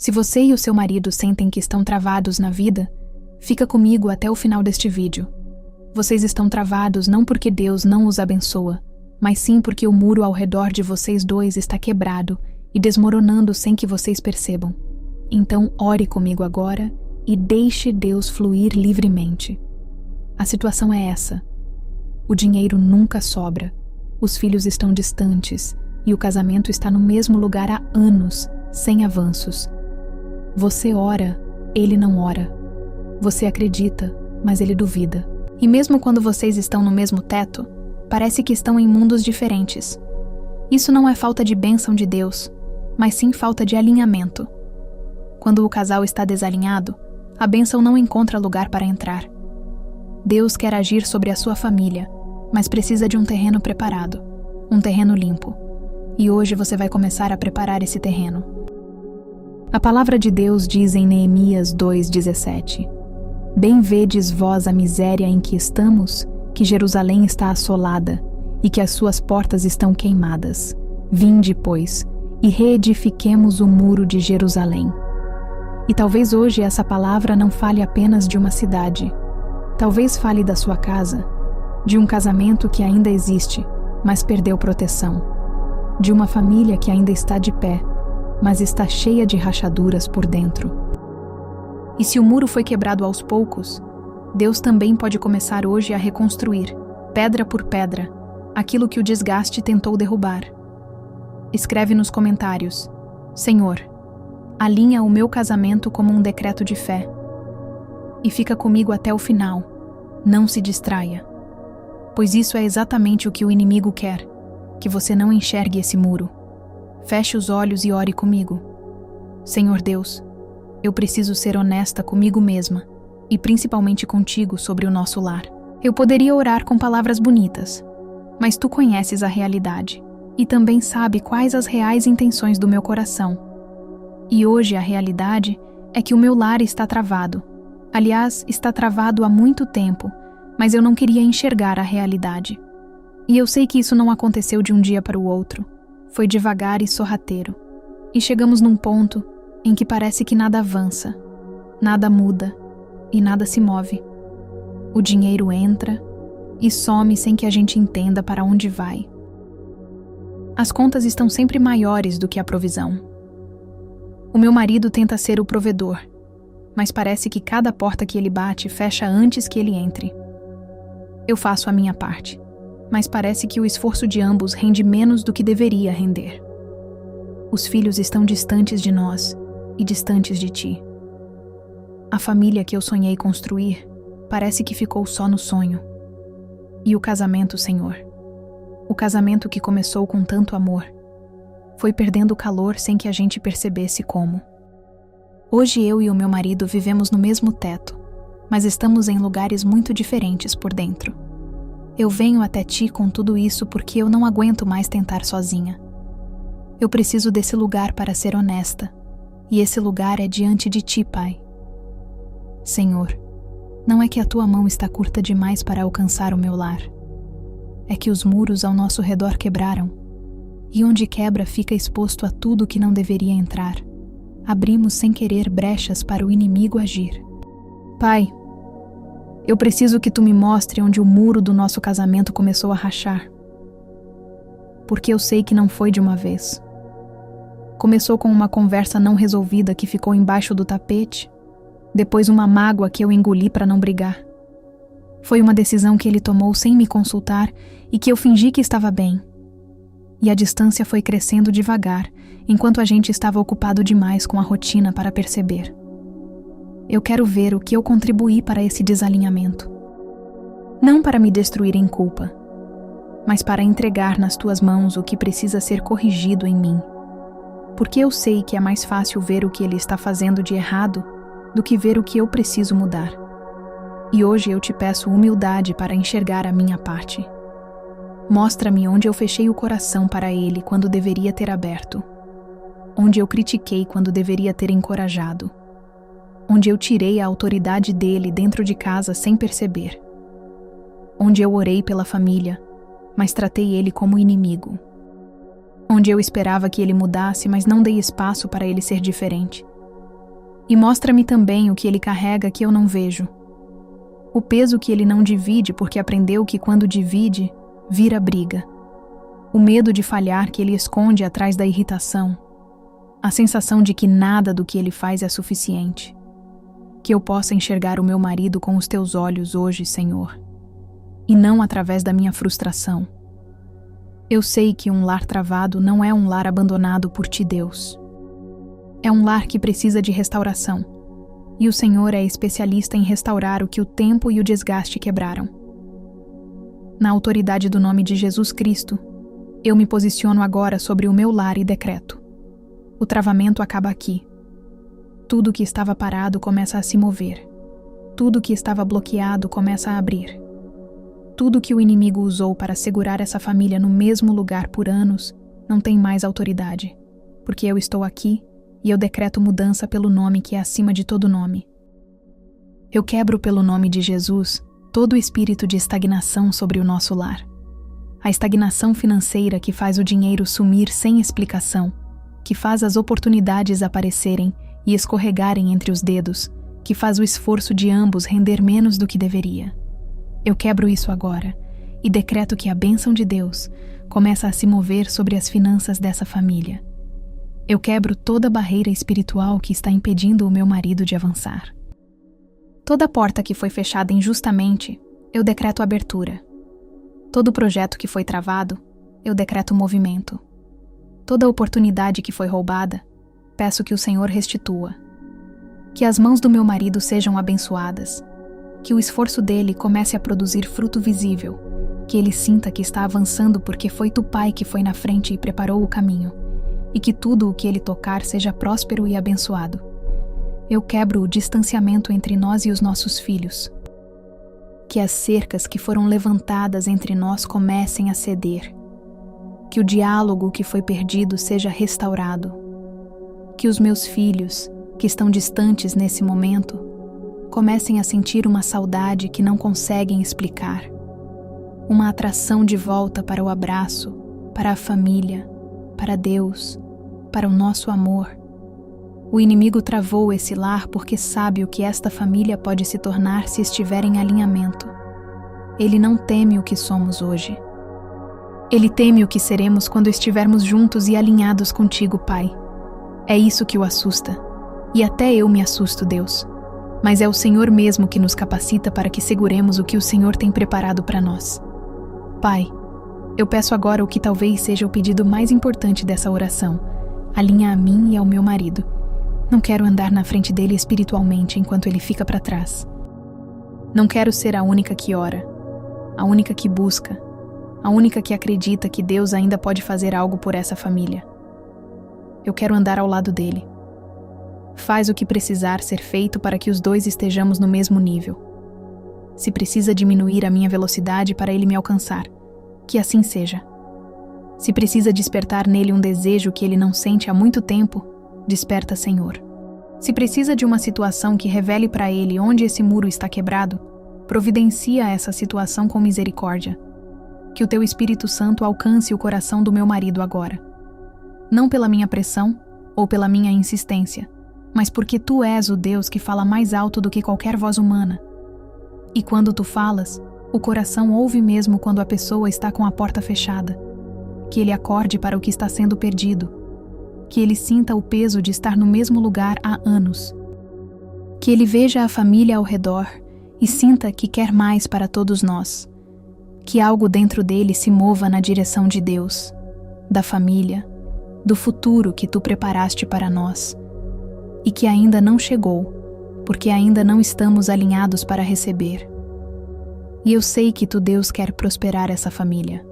Se você e o seu marido sentem que estão travados na vida, fica comigo até o final deste vídeo. Vocês estão travados não porque Deus não os abençoa, mas sim porque o muro ao redor de vocês dois está quebrado e desmoronando sem que vocês percebam. Então ore comigo agora e deixe Deus fluir livremente. A situação é essa. O dinheiro nunca sobra, os filhos estão distantes e o casamento está no mesmo lugar há anos, sem avanços. Você ora, ele não ora. Você acredita, mas ele duvida. E mesmo quando vocês estão no mesmo teto, parece que estão em mundos diferentes. Isso não é falta de bênção de Deus, mas sim falta de alinhamento. Quando o casal está desalinhado, a bênção não encontra lugar para entrar. Deus quer agir sobre a sua família, mas precisa de um terreno preparado, um terreno limpo. E hoje você vai começar a preparar esse terreno. A palavra de Deus diz em Neemias 2:17: Bem vedes vós a miséria em que estamos, que Jerusalém está assolada e que as suas portas estão queimadas. Vinde, pois, e reedifiquemos o muro de Jerusalém. E talvez hoje essa palavra não fale apenas de uma cidade. Talvez fale da sua casa, de um casamento que ainda existe, mas perdeu proteção, de uma família que ainda está de pé, mas está cheia de rachaduras por dentro. E se o muro foi quebrado aos poucos, Deus também pode começar hoje a reconstruir, pedra por pedra, aquilo que o desgaste tentou derrubar. Escreve nos comentários: Senhor, alinha o meu casamento como um decreto de fé. E fica comigo até o final. Não se distraia. Pois isso é exatamente o que o inimigo quer, que você não enxergue esse muro. Feche os olhos e ore comigo. Senhor Deus, eu preciso ser honesta comigo mesma e principalmente contigo sobre o nosso lar. Eu poderia orar com palavras bonitas, mas tu conheces a realidade e também sabe quais as reais intenções do meu coração. E hoje a realidade é que o meu lar está travado. Aliás, está travado há muito tempo, mas eu não queria enxergar a realidade. E eu sei que isso não aconteceu de um dia para o outro. Foi devagar e sorrateiro. E chegamos num ponto em que parece que nada avança, nada muda e nada se move. O dinheiro entra e some sem que a gente entenda para onde vai. As contas estão sempre maiores do que a provisão. O meu marido tenta ser o provedor, mas parece que cada porta que ele bate fecha antes que ele entre. Eu faço a minha parte, mas parece que o esforço de ambos rende menos do que deveria render. Os filhos estão distantes de nós e distantes de ti. A família que eu sonhei construir parece que ficou só no sonho. E o casamento, Senhor, o casamento que começou com tanto amor, foi perdendo calor sem que a gente percebesse como. Hoje eu e o meu marido vivemos no mesmo teto, mas estamos em lugares muito diferentes por dentro. Eu venho até ti com tudo isso porque eu não aguento mais tentar sozinha. Eu preciso desse lugar para ser honesta, e esse lugar é diante de ti, Pai. Senhor, não é que a tua mão está curta demais para alcançar o meu lar. É que os muros ao nosso redor quebraram, e onde quebra fica exposto a tudo que não deveria entrar. Abrimos sem querer brechas para o inimigo agir. Pai, eu preciso que tu me mostre onde o muro do nosso casamento começou a rachar. Porque eu sei que não foi de uma vez. Começou com uma conversa não resolvida que ficou embaixo do tapete, depois uma mágoa que eu engoli para não brigar. Foi uma decisão que ele tomou sem me consultar e que eu fingi que estava bem. E a distância foi crescendo devagar, enquanto a gente estava ocupado demais com a rotina para perceber. Eu quero ver o que eu contribuí para esse desalinhamento. Não para me destruir em culpa, mas para entregar nas tuas mãos o que precisa ser corrigido em mim. Porque eu sei que é mais fácil ver o que ele está fazendo de errado do que ver o que eu preciso mudar. E hoje eu te peço humildade para enxergar a minha parte. Mostra-me onde eu fechei o coração para ele quando deveria ter aberto. Onde eu critiquei quando deveria ter encorajado. Onde eu tirei a autoridade dele dentro de casa sem perceber. Onde eu orei pela família, mas tratei ele como inimigo. Onde eu esperava que ele mudasse, mas não dei espaço para ele ser diferente. E mostra-me também o que ele carrega que eu não vejo. O peso que ele não divide porque aprendeu que quando divide, vira briga. O medo de falhar que ele esconde atrás da irritação. A sensação de que nada do que ele faz é suficiente. Que eu possa enxergar o meu marido com os teus olhos hoje, Senhor, e não através da minha frustração. Eu sei que um lar travado não é um lar abandonado por ti, Deus. É um lar que precisa de restauração, e o Senhor é especialista em restaurar o que o tempo e o desgaste quebraram. Na autoridade do nome de Jesus Cristo, eu me posiciono agora sobre o meu lar e decreto. O travamento acaba aqui. Tudo que estava parado começa a se mover. Tudo que estava bloqueado começa a abrir. Tudo que o inimigo usou para segurar essa família no mesmo lugar por anos não tem mais autoridade, porque eu estou aqui e eu decreto mudança pelo nome que é acima de todo nome. Eu quebro pelo nome de Jesus todo o espírito de estagnação sobre o nosso lar. A estagnação financeira que faz o dinheiro sumir sem explicação, que faz as oportunidades aparecerem e escorregarem entre os dedos, que faz o esforço de ambos render menos do que deveria. Eu quebro isso agora e decreto que a bênção de Deus começa a se mover sobre as finanças dessa família. Eu quebro toda barreira espiritual que está impedindo o meu marido de avançar. Toda porta que foi fechada injustamente, eu decreto abertura. Todo projeto que foi travado, eu decreto movimento. Toda oportunidade que foi roubada, peço que o Senhor restitua. Que as mãos do meu marido sejam abençoadas. Que o esforço dele comece a produzir fruto visível. Que ele sinta que está avançando porque foi tu, Pai, que foi na frente e preparou o caminho. E que tudo o que ele tocar seja próspero e abençoado. Eu quebro o distanciamento entre nós e os nossos filhos. Que as cercas que foram levantadas entre nós comecem a ceder. Que o diálogo que foi perdido seja restaurado. Que os meus filhos, que estão distantes nesse momento, comecem a sentir uma saudade que não conseguem explicar. Uma atração de volta para o abraço, para a família, para Deus, para o nosso amor. O inimigo travou esse lar porque sabe o que esta família pode se tornar se estiver em alinhamento. Ele não teme o que somos hoje. Ele teme o que seremos quando estivermos juntos e alinhados contigo, Pai. É isso que o assusta. E até eu me assusto, Deus. Mas é o Senhor mesmo que nos capacita para que seguremos o que o Senhor tem preparado para nós. Pai, eu peço agora o que talvez seja o pedido mais importante dessa oração. Alinha a mim e ao meu marido. Não quero andar na frente dele espiritualmente enquanto ele fica para trás. Não quero ser a única que ora, a única que busca, a única que acredita que Deus ainda pode fazer algo por essa família. Eu quero andar ao lado dele. Faz o que precisar ser feito para que os dois estejamos no mesmo nível. Se precisa diminuir a minha velocidade para ele me alcançar, que assim seja. Se precisa despertar nele um desejo que ele não sente há muito tempo, desperta, Senhor. Se precisa de uma situação que revele para ele onde esse muro está quebrado, providencia essa situação com misericórdia. Que o teu Espírito Santo alcance o coração do meu marido agora. Não pela minha pressão ou pela minha insistência, mas porque tu és o Deus que fala mais alto do que qualquer voz humana. E quando tu falas, o coração ouve mesmo quando a pessoa está com a porta fechada. Que ele acorde para o que está sendo perdido. Que ele sinta o peso de estar no mesmo lugar há anos. Que ele veja a família ao redor e sinta que quer mais para todos nós. Que algo dentro dele se mova na direção de Deus, da família, do futuro que tu preparaste para nós. E que ainda não chegou, porque ainda não estamos alinhados para receber. E eu sei que tu, Deus, quer prosperar essa família.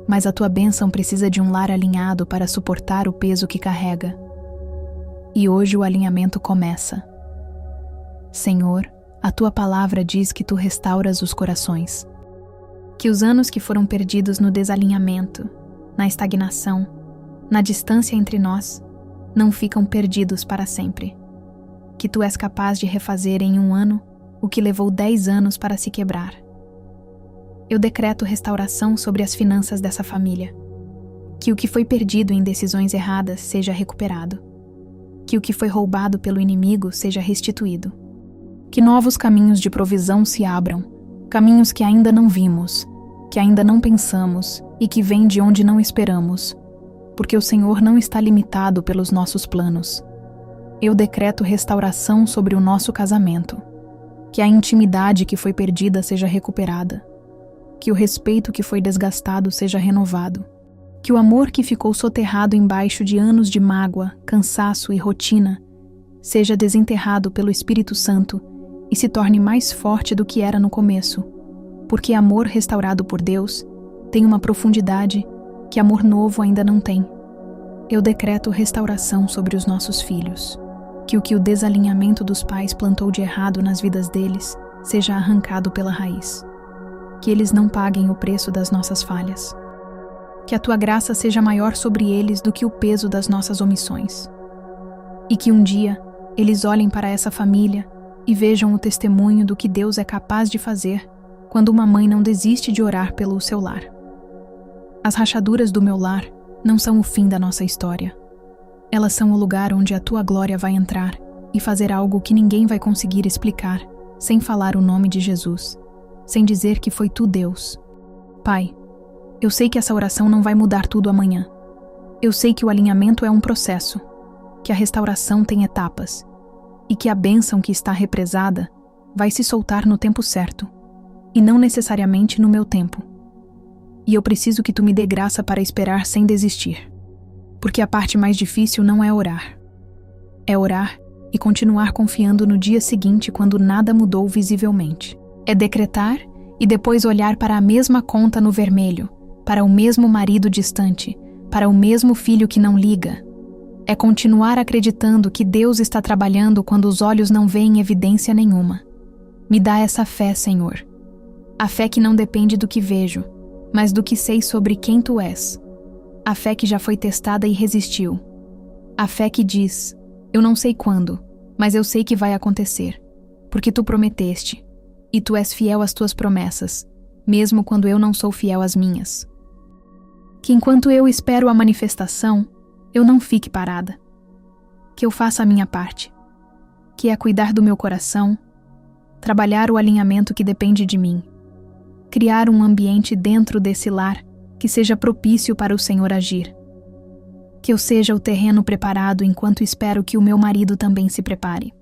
Mas a tua bênção precisa de um lar alinhado para suportar o peso que carrega. E hoje o alinhamento começa. Senhor, a tua palavra diz que tu restauras os corações. Que os anos que foram perdidos no desalinhamento, na estagnação, na distância entre nós, não ficam perdidos para sempre. Que tu és capaz de refazer em 1 ano o que levou 10 anos para se quebrar. Eu decreto restauração sobre as finanças dessa família. Que o que foi perdido em decisões erradas seja recuperado. Que o que foi roubado pelo inimigo seja restituído. Que novos caminhos de provisão se abram, caminhos que ainda não vimos, que ainda não pensamos e que vêm de onde não esperamos, porque o Senhor não está limitado pelos nossos planos. Eu decreto restauração sobre o nosso casamento, que a intimidade que foi perdida seja recuperada, que o respeito que foi desgastado seja renovado, que o amor que ficou soterrado embaixo de anos de mágoa, cansaço e rotina seja desenterrado pelo Espírito Santo e se torne mais forte do que era no começo, porque amor restaurado por Deus tem uma profundidade que amor novo ainda não tem. Eu decreto restauração sobre os nossos filhos, que o desalinhamento dos pais plantou de errado nas vidas deles seja arrancado pela raiz, que eles não paguem o preço das nossas falhas, que a tua graça seja maior sobre eles do que o peso das nossas omissões, e que um dia eles olhem para essa família e vejam o testemunho do que Deus é capaz de fazer quando uma mãe não desiste de orar pelo seu lar. As rachaduras do meu lar não são o fim da nossa história. Elas são o lugar onde a tua glória vai entrar e fazer algo que ninguém vai conseguir explicar, sem falar o nome de Jesus, sem dizer que foi tu, Deus. Pai, eu sei que essa oração não vai mudar tudo amanhã. Eu sei que o alinhamento é um processo, que a restauração tem etapas, e que a bênção que está represada vai se soltar no tempo certo, e não necessariamente no meu tempo. E eu preciso que tu me dê graça para esperar sem desistir, porque a parte mais difícil não é orar. É orar e continuar confiando no dia seguinte quando nada mudou visivelmente. É decretar e depois olhar para a mesma conta no vermelho, para o mesmo marido distante, para o mesmo filho que não liga. É continuar acreditando que Deus está trabalhando quando os olhos não veem evidência nenhuma. Me dá essa fé, Senhor. A fé que não depende do que vejo, mas do que sei sobre quem tu és. A fé que já foi testada e resistiu. A fé que diz, eu não sei quando, mas eu sei que vai acontecer, porque tu prometeste, e tu és fiel às tuas promessas, mesmo quando eu não sou fiel às minhas. Que enquanto eu espero a manifestação, eu não fique parada. Que eu faça a minha parte, que é cuidar do meu coração, trabalhar o alinhamento que depende de mim, criar um ambiente dentro desse lar que seja propício para o Senhor agir. Que eu seja o terreno preparado enquanto espero que o meu marido também se prepare.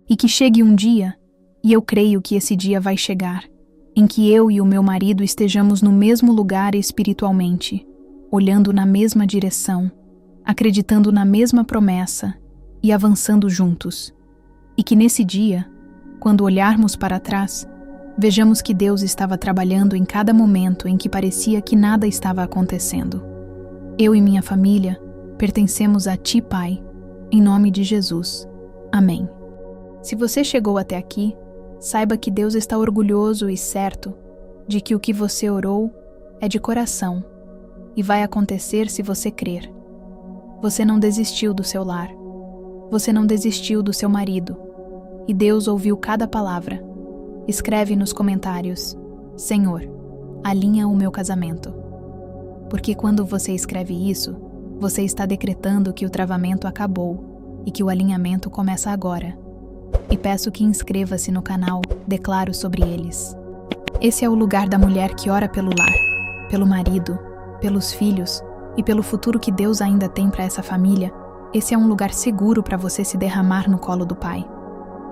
E que chegue um dia, e eu creio que esse dia vai chegar, em que eu e o meu marido estejamos no mesmo lugar espiritualmente, olhando na mesma direção, acreditando na mesma promessa e avançando juntos. E que nesse dia, quando olharmos para trás, vejamos que Deus estava trabalhando em cada momento em que parecia que nada estava acontecendo. Eu e minha família pertencemos a Ti, Pai, em nome de Jesus. Amém. Se você chegou até aqui, saiba que Deus está orgulhoso e certo de que o que você orou é de coração e vai acontecer se você crer. Você não desistiu do seu lar. Você não desistiu do seu marido. E Deus ouviu cada palavra. Escreve nos comentários, Senhor, alinha o meu casamento. Porque quando você escreve isso, você está decretando que o travamento acabou e que o alinhamento começa agora. E peço que inscreva-se no canal Declaro sobre eles. Esse é o lugar da mulher que ora pelo lar, pelo marido, pelos filhos e pelo futuro que Deus ainda tem para essa família. Esse é um lugar seguro para você se derramar no colo do Pai.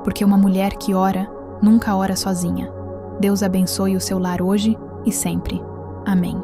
Porque uma mulher que ora, nunca ora sozinha. Deus abençoe o seu lar hoje e sempre. Amém.